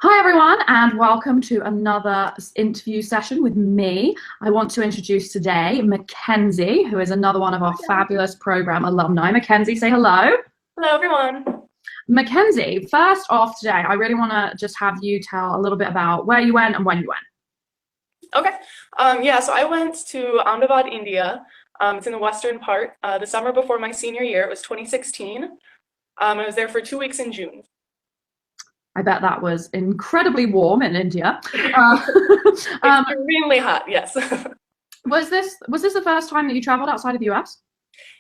Hi everyone, and welcome to another interview session with me. I want to introduce today McKenzie, who is another one of our fabulous program alumni. McKenzie, say hello. Hello, everyone. McKenzie, first off today, I really want to just have you tell a little bit about where you went and when you went. Okay. Yeah, so I went to Ahmedabad, India. It's in the western part. The summer before my senior year, it was 2016. I was there for 2 weeks in June. I bet that was incredibly warm in India. Uh, um, Extremely hot, yes. was this the first time that you traveled outside of the US?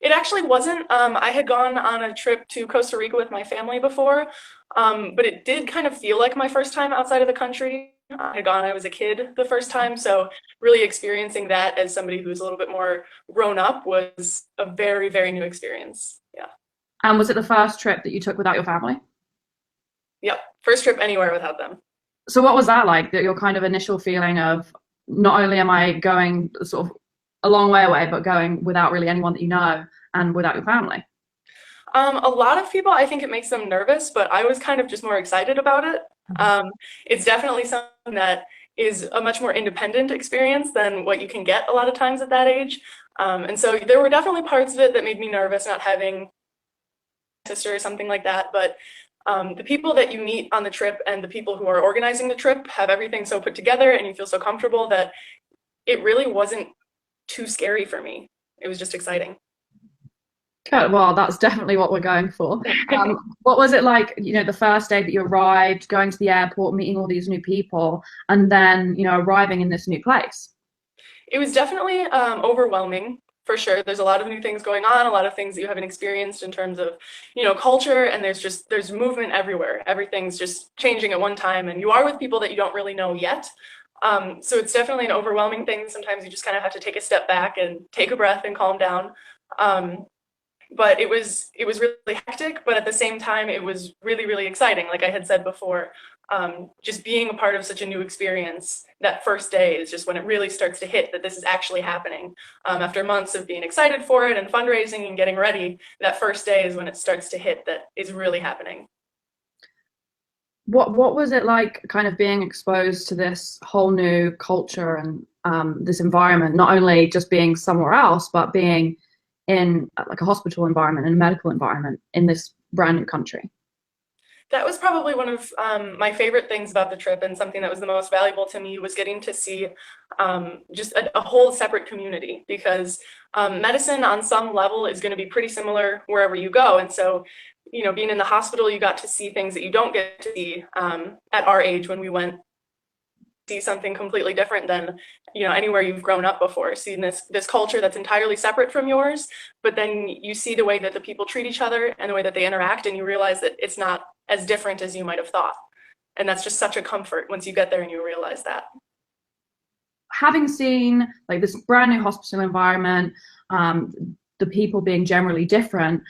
It actually wasn't. I had gone on a trip to Costa Rica with my family before, but it did kind of feel like my first time outside of the country. I had gone, I was a kid the first time, so really experiencing that as somebody who's a little bit more grown up was a very, very new experience. Yeah. And was it the first trip that you took without your family? Yep. First trip anywhere without them. So what was that like? That your kind of initial feeling of not only am I going sort of a long way away, but going without really anyone that you know and without your family? A lot of people, I think it makes them nervous, but I was kind of just more excited about it. It's definitely something that is a much more independent experience than what you can get a lot of times at that age. And so there were definitely parts of it that made me nervous, not having a sister or something like that. But the people that you meet on the trip and the people who are organizing the trip have everything so put together, and you feel so comfortable that it really wasn't too scary for me. It was just exciting. Good. Well, that's definitely what we're going for. What was it like, the first day that you arrived, going to the airport, meeting all these new people, and then, arriving in this new place? It was definitely overwhelming for sure. There's a lot of new things going on, a lot of things that you haven't experienced in terms of, culture, and there's movement everywhere. Everything's just changing at one time, and you are with people that you don't really know yet. So it's definitely an overwhelming thing. Sometimes you just kind of have to take a step back and take a breath and calm down. Um, but it was really hectic, but at the same time it was really, really exciting, like I had said before. Just being a part of such a new experience, that first day is just when it really starts to hit that this is actually happening. After months of being excited for it and fundraising and getting ready, that first day is when it starts to hit that it's really happening. What was it like kind of being exposed to this whole new culture and this environment, not only just being somewhere else, but being in like a hospital environment and a medical environment in this brand new country? That was probably one of my favorite things about the trip, and something that was the most valuable to me was getting to see just a whole separate community, because medicine on some level is going to be pretty similar wherever you go. And so, being in the hospital, you got to see things that you don't get to see at our age when we went, see something completely different than anywhere you've grown up before, seeing this culture that's entirely separate from yours, but then you see the way that the people treat each other and the way that they interact, and you realize that it's not as different as you might have thought. And that's just such a comfort once you get there and you realize that. Having seen like this brand new hospital environment, the people being generally different,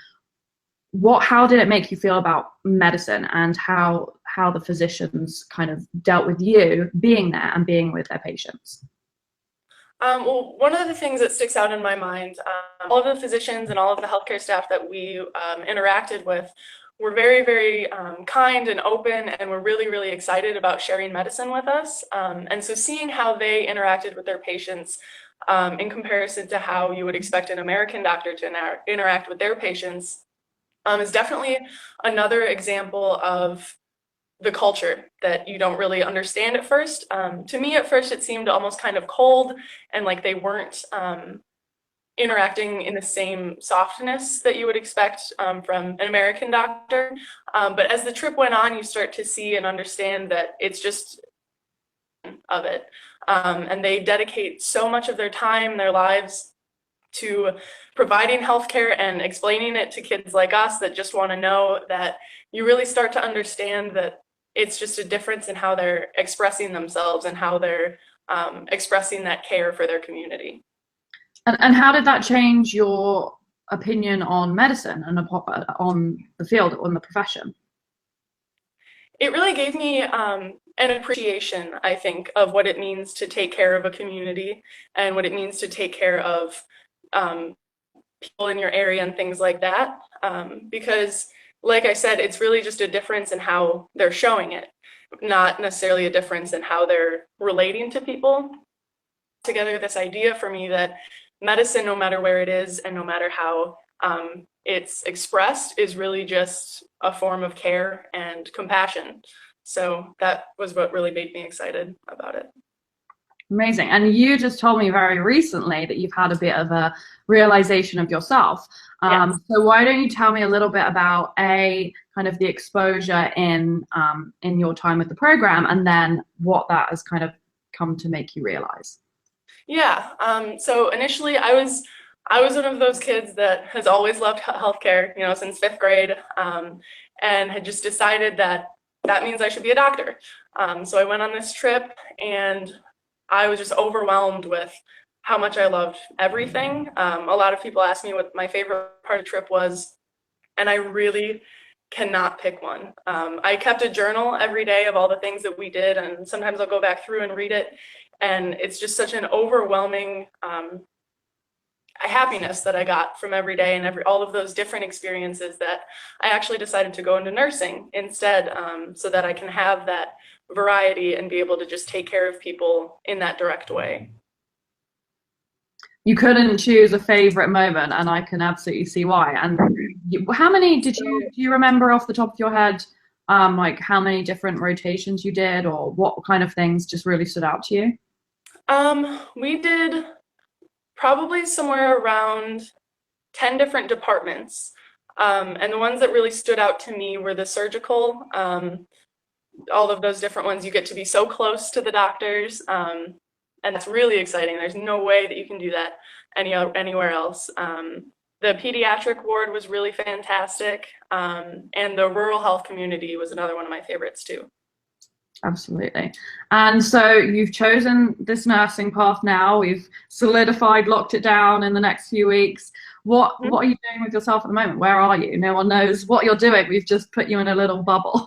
how did it make you feel about medicine and how the physicians kind of dealt with you being there and being with their patients? Well, one of the things that sticks out in my mind, all of the physicians and all of the healthcare staff that we interacted with were very, very kind and open, and were really, really excited about sharing medicine with us. And so seeing how they interacted with their patients in comparison to how you would expect an American doctor to interact with their patients is definitely another example of the culture that you don't really understand at first. To me, at first, it seemed almost kind of cold, and like they weren't interacting in the same softness that you would expect from an American doctor. But as the trip went on, you start to see and understand that it's just of it. And they dedicate so much of their time, their lives, to providing healthcare and explaining it to kids like us that just want to know, that you really start to understand that it's just a difference in how they're expressing themselves and how they're expressing that care for their community. And how did that change your opinion on medicine and on the field, on the profession? It really gave me an appreciation, I think, of what it means to take care of a community and what it means to take care of people in your area and things like that. Because, like I said, it's really just a difference in how they're showing it. not necessarily a difference in how they're relating to people. Together, this idea for me that medicine, no matter where it is and no matter how it's expressed, is really just a form of care and compassion. So that was what really made me excited about it. Amazing. And you just told me very recently that you've had a bit of a realization of yourself. Yes. So why don't you tell me a little bit about kind of the exposure in your time with the program, and then what that has kind of come to make you realize? Yeah. So initially, I was one of those kids that has always loved healthcare, you know, since 5th grade, and had just decided that means I should be a doctor. So I went on this trip, and I was just overwhelmed with how much I loved everything. A lot of people ask me what my favorite part of the trip was, and I really cannot pick one. I kept a journal every day of all the things that we did, and sometimes I'll go back through and read it, and it's just such an overwhelming happiness that I got from every day and all of those different experiences that I actually decided to go into nursing instead, so that I can have that variety and be able to just take care of people in that direct way. You couldn't choose a favorite moment, and I can absolutely see why. And how many do you remember off the top of your head, like how many different rotations you did, or what kind of things just really stood out to you? We did probably somewhere around 10 different departments. And the ones that really stood out to me were the surgical. All of those different ones, you get to be so close to the doctors, and it's really exciting. There's no way that you can do that anywhere else. The pediatric ward was really fantastic, and the rural health community was another one of my favorites too. Absolutely. And so you've chosen this nursing path now. We've solidified, locked it down in the next few weeks. What are you doing with yourself at the moment? Where are you? No one knows what you're doing. We've just put you in a little bubble.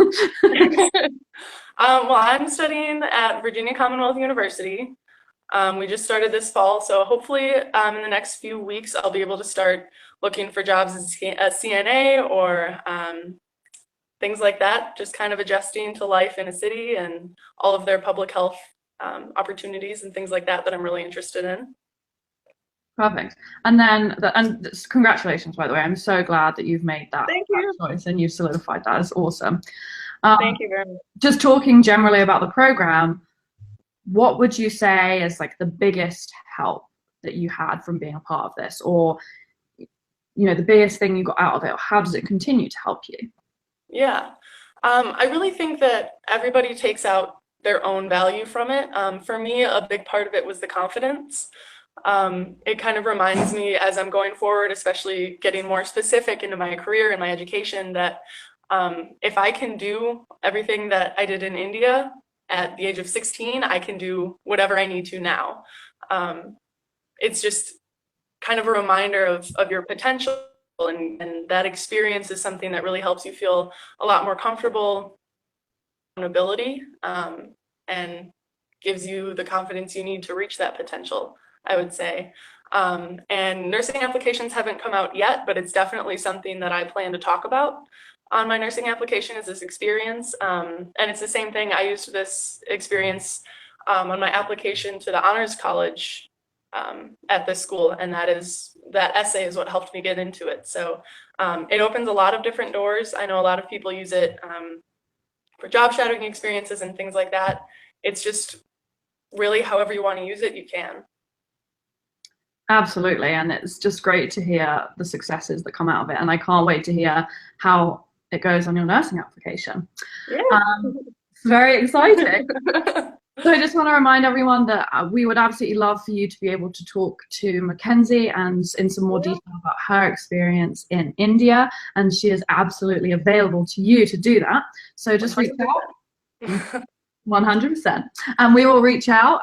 Well, I'm studying at Virginia Commonwealth University. We just started this fall, so hopefully in the next few weeks I'll be able to start looking for jobs as a CNA or things like that, just kind of adjusting to life in a city and all of their public health opportunities and things like that I'm really interested in. Perfect. And then, congratulations, by the way. I'm so glad that you've made that choice and you've solidified that. It's awesome. Thank you very much. Just talking generally about the program, what would you say is like the biggest help that you had from being a part of this, or the biggest thing you got out of it, or how does it continue to help you? Yeah, I really think that everybody takes out their own value from it. For me, a big part of it was the confidence. It kind of reminds me as I'm going forward, especially getting more specific into my career and my education, that if I can do everything that I did in India at the age of 16, I can do whatever I need to now. It's just kind of a reminder of your potential, and that experience is something that really helps you feel a lot more comfortable, ability, and gives you the confidence you need to reach that potential, I would say. And nursing applications haven't come out yet, but it's definitely something that I plan to talk about on my nursing application, is this experience. And it's the same thing. I used this experience on my application to the honors college at this school, and that essay is what helped me get into it. So it opens a lot of different doors. I know a lot of people use it for job shadowing experiences and things like that. It's just really however you want to use it, you can. Absolutely, and it's just great to hear the successes that come out of it, and I can't wait to hear how it goes on your nursing application. Yeah. It's very exciting. So I just want to remind everyone that we would absolutely love for you to be able to talk to McKenzie and in some more detail about her experience in India, and she is absolutely available to you to do that. So just reach out. 100%. And we will reach out.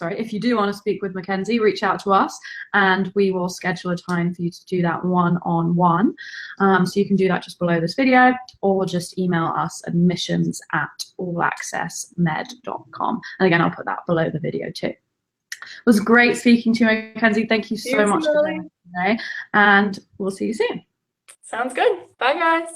If you do want to speak with McKenzie, reach out to us and we will schedule a time for you to do that one-on-one. So you can do that just below this video, or just email us admissions@allaccessmed.com. And again, I'll put that below the video too. It was great speaking to you, McKenzie. Thank you so much for joining us today, and we'll see you soon. Sounds good. Bye, guys.